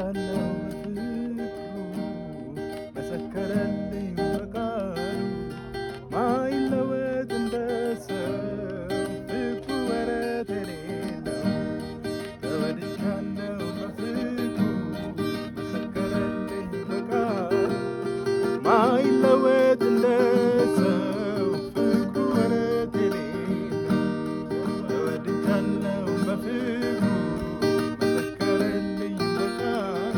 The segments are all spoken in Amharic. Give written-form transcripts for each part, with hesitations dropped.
ወድጃለሁ በፍቅሩ መሰከረልኝ በቃሉ ማይለወጥ እንደ ሰው ፍቅሩ ወረት የሌለው ተወድጃለሁ በፍቅሩ መሰከረልኝ በቃሉ ማይለወጥ እንደ ሰው ፍቅሩ ወረት የሌለው ተወድጃለሁ በፍቅሩ መሰከረልኝ በቃሉ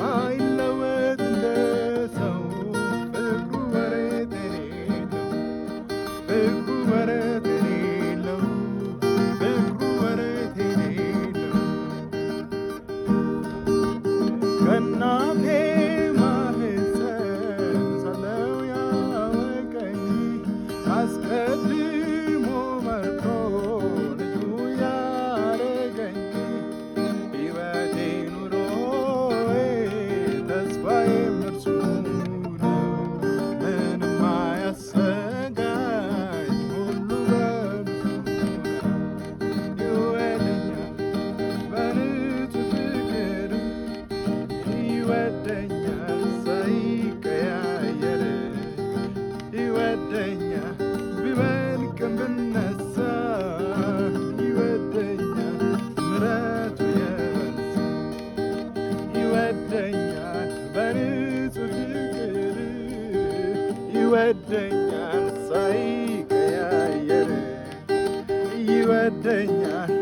ማይለወጥ እንደ ሰው ፍቅሩ ወረት የሌለው ፍቅሩ ወረት የሌለው ፍቅሩ ወረት የሌለው ከእናቴ ማህፀን ሳለሁ ያወቀኝ አስቀድሞ መርጦ ልጁ ያረገኝ ሕይወቴ ኑሮዬ ተስፋዬም እርሱ ነው። ምንም አያሰጋኝ ሁሉ በእርሱ ነው። ይወደኛል በንጹህ ፍቅር ይወደኛል ሳይቀያየር ይወደኛል ቢወድቅም ብነሳ ይወደኛል ምሕረቱ የበዛ ይወደኛል በንጹህ ፍቅር ይወደኛል ሳይቀያየር ይወደኛል